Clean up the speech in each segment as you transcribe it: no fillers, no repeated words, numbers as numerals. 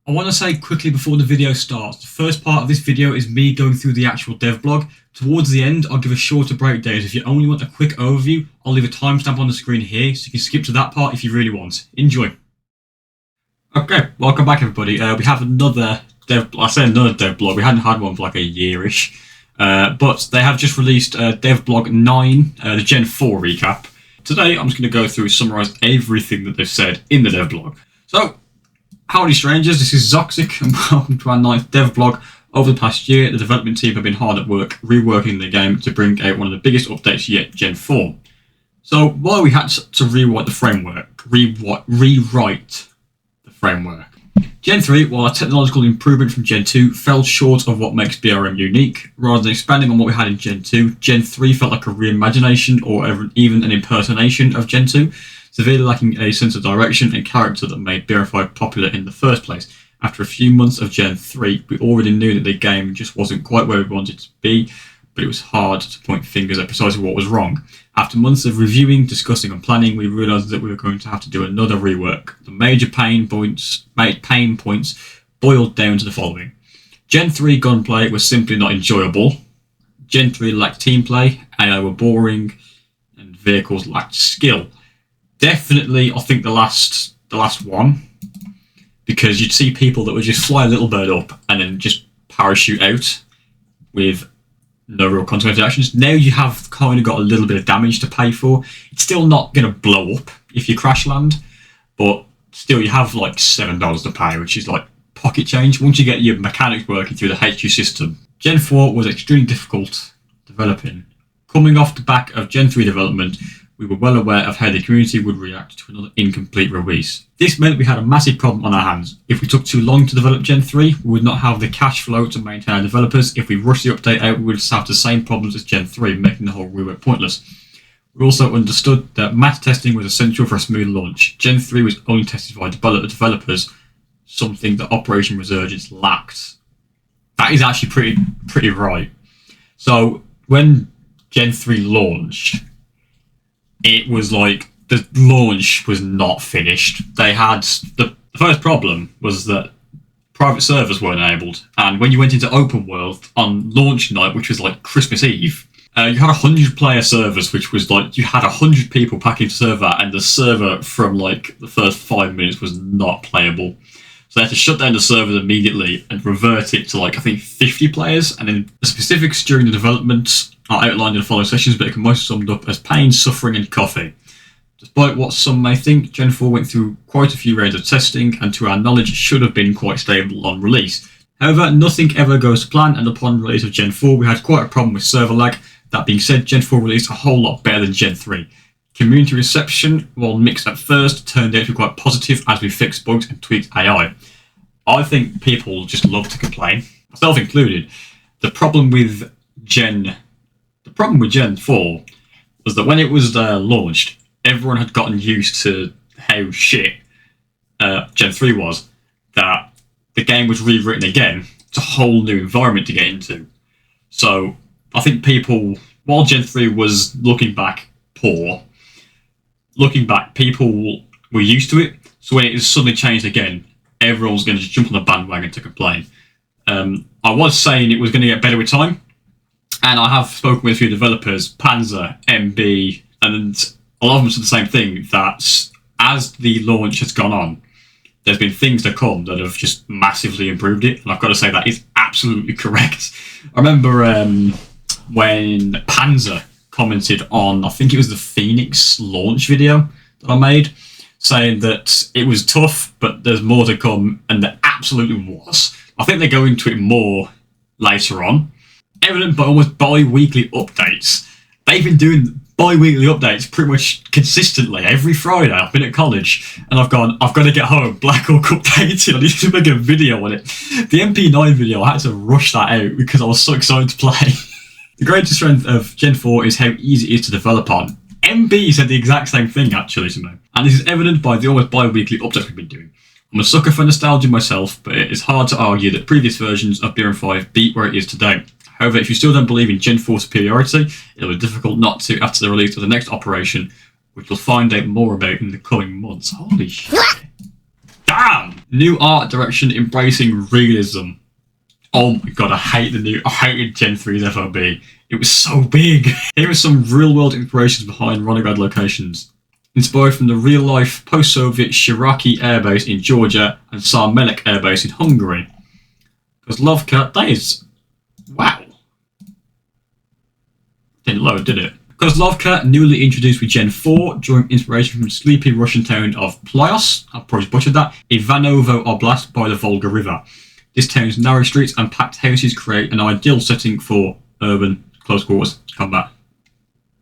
I want to say quickly before the video starts, the first part of this video is me going through the actual dev blog. Towards the end, I'll give a shorter breakdown. If you only want a quick overview, I'll leave a timestamp on the screen here, so you can skip to that part if you really want. Enjoy. Okay, welcome back everybody. We have another dev blog. I say another dev blog. We hadn't had one for like a year-ish. But they have just released dev blog 9, the Gen 4 recap. Today, I'm just going to go through and summarise everything that they've said in the dev blog. So, howdy strangers, this is Zoxic and welcome to our 9th dev blog. Over the past year, the development team have been hard at work reworking the game to bring out one of the biggest updates yet, Gen 4. So while we had to rewrite the framework, Gen 3, while a technological improvement from Gen 2, fell short of what makes BRM unique. Rather than expanding on what we had in Gen 2, Gen 3 felt like a reimagination or even an impersonation of Gen 2. Severely lacking a sense of direction and character that made BRM5 popular in the first place. After a few months of Gen 3, we already knew that the game just wasn't quite where we wanted it to be, but it was hard to point fingers at precisely what was wrong. After months of reviewing, discussing and planning, we realised that we were going to have to do another rework. The major pain points boiled down to the following. Gen 3 gunplay was simply not enjoyable. Gen 3 lacked team play, AI were boring, and vehicles lacked skill. Definitely, I think the last one, because you'd see people that would just fly a little bird up and then just parachute out with no real consequence actions. Now you have kind of got a little bit of damage to pay for. It's still not going to blow up if you crash land, but still you have like $7 to pay, which is like pocket change once you get your mechanics working through the HQ system. Gen 4 was extremely difficult developing. Coming off the back of Gen 3 development, we were well aware of how the community would react to another incomplete release. This meant we had a massive problem on our hands. If we took too long to develop Gen 3, we would not have the cash flow to maintain our developers. If we rushed the update out, we would have the same problems as Gen 3, making the whole rework pointless. We also understood that mass testing was essential for a smooth launch. Gen 3 was only tested by developers, something that Operation Resurgence lacked. That is actually pretty right. So when Gen 3 launched, it was like the launch was not finished. They had the first problem was that private servers weren't enabled, and when you went into open world on launch night, which was like Christmas Eve, you had 100-player servers, which was like you had 100 people packed into server, and the server from like the first 5 minutes was not playable. So they had to shut down the servers immediately and revert it to like I think 50 players, and then the specifics during the development are outlined in the following sessions, but it can most summed up as pain, suffering and coffee. Despite what some may think, Gen 4 went through quite a few rounds of testing and to our knowledge should have been quite stable on release. However, nothing ever goes to plan, and upon release of Gen 4 we had quite a problem with server lag. That being said, Gen 4 released a whole lot better than Gen 3. Community reception, while mixed at first, turned out to be quite positive as we fixed bugs and tweaked AI. I think people just love to complain, myself included. The problem with Gen 4 was that when it was launched, everyone had gotten used to how shit Gen 3 was, that the game was rewritten again. It's a whole new environment to get into. So I think people, while Gen 3 was looking back poor, people were used to it. So when it suddenly changed again, everyone was going to just jump on the bandwagon to complain. I was saying it was going to get better with time, and I have spoken with a few developers, Panzer, MB, and a lot of them said the same thing, that as the launch has gone on, there's been things to come that have just massively improved it, and I've got to say that is absolutely correct. I remember when Panzer commented on, I think it was the Phoenix launch video that I made, saying that it was tough, but there's more to come, and there absolutely was. I think they go into it more later on. Evident by almost bi-weekly updates. They've been doing bi-weekly updates pretty much consistently every Friday. I've been at college and I've got to get home, Black Hawk updated. I need to make a video on it. The MP9 video, I had to rush that out because I was so excited to play. The greatest strength of Gen 4 is how easy it is to develop on. MB said the exact same thing actually to me, and this is evident by the almost bi-weekly updates we've been doing. I'm a sucker for nostalgia myself, but it is hard to argue that previous versions of BRM5 beat where it is today. However, if you still don't believe in Gen 4 superiority, it'll be difficult not to after the release of the next operation, which we'll find out more about in the coming months. Holy shit. Damn! New art direction embracing realism. Oh my god, I hated Gen 3's FOB. It was so big. Here are some real-world inspirations behind Ronograd locations. Inspired from the real-life post-Soviet Shiraki Air Base in Georgia and Sarmelek Air Base in Hungary. Kozlovka, that is... wow. Didn't load, did it? Kozlovka, newly introduced with Gen 4, drawing inspiration from the sleepy Russian town of Plyos, I probably butchered that, Ivanovo Oblast by the Volga River. This town's narrow streets and packed houses create an ideal setting for urban close quarters combat.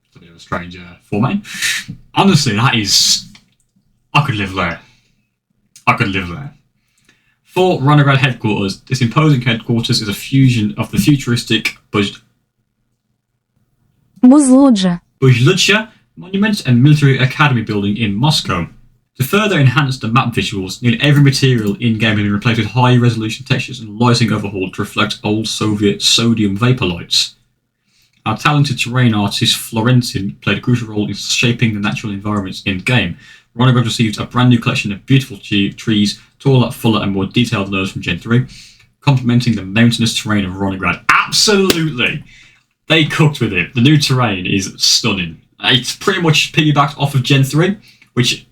It's a bit of a strange format. Honestly, that is... I could live there. I could live there. For Ronograd headquarters, this imposing headquarters is a fusion of the futuristic Buzludzha monument and military academy building in Moscow. To further enhance the map visuals, nearly every material in-game has been replaced with high-resolution textures and lighting overhauled to reflect old Soviet sodium vapor lights. Our talented terrain artist Florentin played a crucial role in shaping the natural environments in-game. Ronograd received a brand new collection of beautiful trees, taller, fuller and more detailed than those from Gen 3, complementing the mountainous terrain of Ronograd. Absolutely! They cooked with it. The new terrain is stunning. It's pretty much piggybacked off of Gen 3, which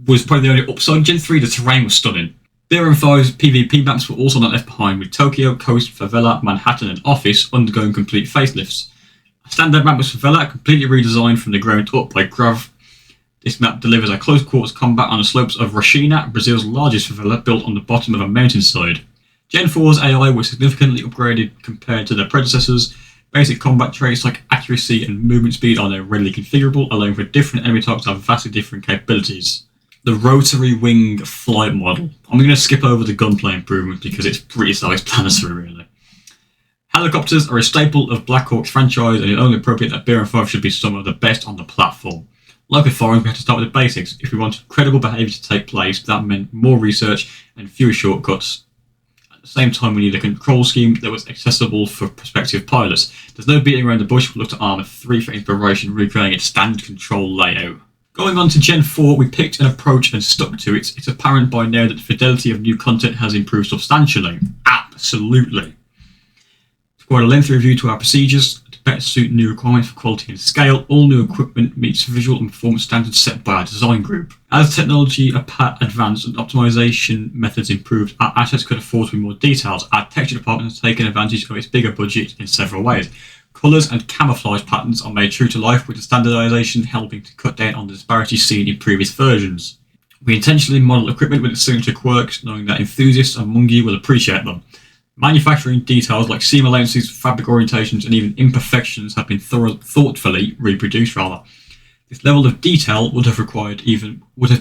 was probably the only upside. Gen 3, the terrain was stunning. BRM5's PvP maps were also not left behind, with Tokyo, Coast, Favela, Manhattan and Office undergoing complete facelifts. A standard map was Favela, completely redesigned from the ground up by Grav. This map delivers a close quarters combat on the slopes of Roshina, Brazil's largest favela, built on the bottom of a mountainside. Gen 4's AI was significantly upgraded compared to their predecessors. Basic combat traits like accuracy and movement speed are now readily configurable, allowing for different enemy types to have vastly different capabilities. The rotary wing flight model. I'm going to skip over the gunplay improvement because it's pretty self-explanatory, really. Helicopters are a staple of Black Hawk's franchise, and it's only appropriate that BRM5 should be some of the best on the platform. Like with Foreign, we have to start with the basics if we want credible behaviour to take place. That meant more research and fewer shortcuts. At the same time, we need a control scheme that was accessible for prospective pilots. There's no beating around the bush. We'll look to Arma 3 for inspiration, recreating its standard control layout. Going on to Gen 4, we picked an approach and stuck to it. It's apparent by now that the fidelity of new content has improved substantially. Absolutely. To provide a lengthy review to our procedures, to better suit new requirements for quality and scale, all new equipment meets visual and performance standards set by our design group. As technology advanced and optimization methods improved, our assets could afford to be more detailed. Our texture department has taken advantage of its bigger budget in several ways. Colours and camouflage patterns are made true to life, with the standardisation helping to cut down on the disparities seen in previous versions. We intentionally model equipment with its signature quirks, knowing that enthusiasts among you will appreciate them. Manufacturing details like seam allowances, fabric orientations and even imperfections have been thoughtfully reproduced. This level of detail would have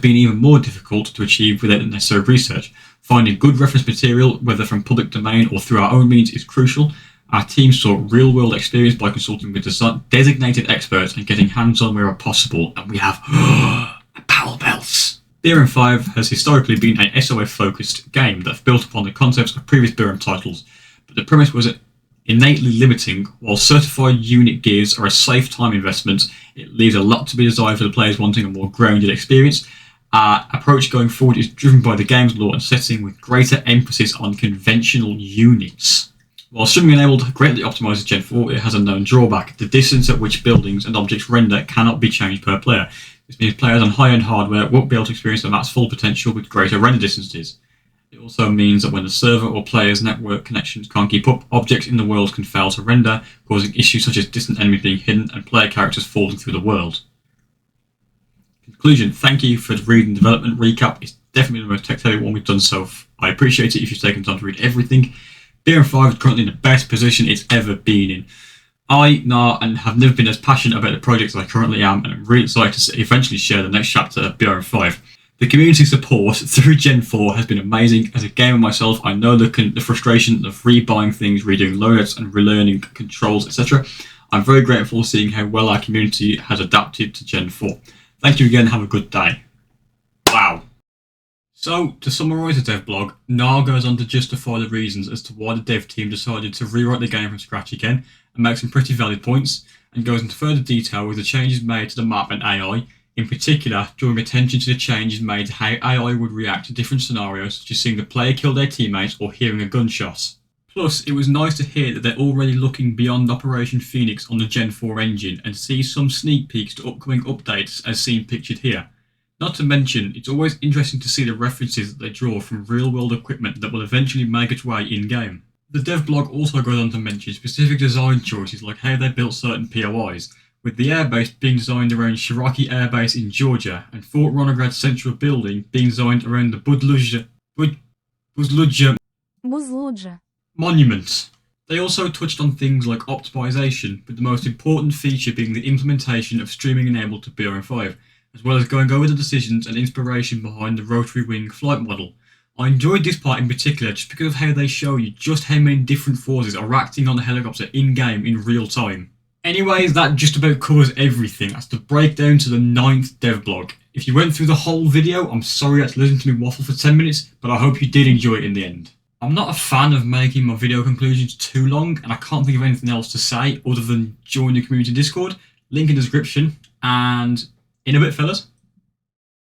been even more difficult to achieve without the necessary research. Finding good reference material, whether from public domain or through our own means, is crucial. Our team sought real-world experience by consulting with designated experts and getting hands-on where possible, and we have battle belts. BRM5 has historically been an SOF-focused game that built upon the concepts of previous BRM titles, but the premise was innately limiting. While certified unit gears are a safe time investment, it leaves a lot to be desired for the players wanting a more grounded experience. Our approach going forward is driven by the game's lore and setting, with greater emphasis on conventional units. While streaming enabled greatly optimises Gen 4, it has a known drawback. The distance at which buildings and objects render cannot be changed per player. This means players on high-end hardware won't be able to experience the map's full potential with greater render distances. It also means that when the server or player's network connections can't keep up, objects in the world can fail to render, causing issues such as distant enemies being hidden and player characters falling through the world. Conclusion, thank you for reading the development recap. It's definitely the most tech-heavy one we've done, so I appreciate it if you've taken time to read everything. BRM5 is currently in the best position it's ever been in. and have never been as passionate about the project as I currently am, and I'm really excited to eventually share the next chapter of BRM5. The community support through Gen 4 has been amazing. As a gamer myself, I know the frustration of rebuying things, redoing loadouts and relearning controls, etc. I'm very grateful seeing how well our community has adapted to Gen 4. Thank you again, have a good day. Wow. So, to summarise the dev blog, Nar goes on to justify the reasons as to why the dev team decided to rewrite the game from scratch again, and makes some pretty valid points, and goes into further detail with the changes made to the map and AI, in particular drawing attention to the changes made to how AI would react to different scenarios, such as seeing the player kill their teammates or hearing a gunshot. Plus, it was nice to hear that they're already looking beyond Operation Phoenix on the Gen 4 engine and see some sneak peeks to upcoming updates as seen pictured here. Not to mention, it's always interesting to see the references that they draw from real-world equipment that will eventually make its way in-game. The dev blog also goes on to mention specific design choices like how they built certain POIs, with the airbase being designed around Shiraki Air Base in Georgia and Fort Ronograd's central building being designed around the Buzluja monuments. They also touched on things like optimization, with the most important feature being the implementation of streaming enabled to BRM5, as well as going over the decisions and inspiration behind the rotary wing flight model. I enjoyed this part in particular just because of how they show you just how many different forces are acting on the helicopter in-game in real time. Anyways, that just about covers everything. That's the breakdown to the 9th dev blog. If you went through the whole video, I'm sorry you had to listen to me waffle for 10 minutes, but I hope you did enjoy it in the end. I'm not a fan of making my video conclusions too long, and I can't think of anything else to say other than join the community Discord, link in the description, and in a bit, fellas.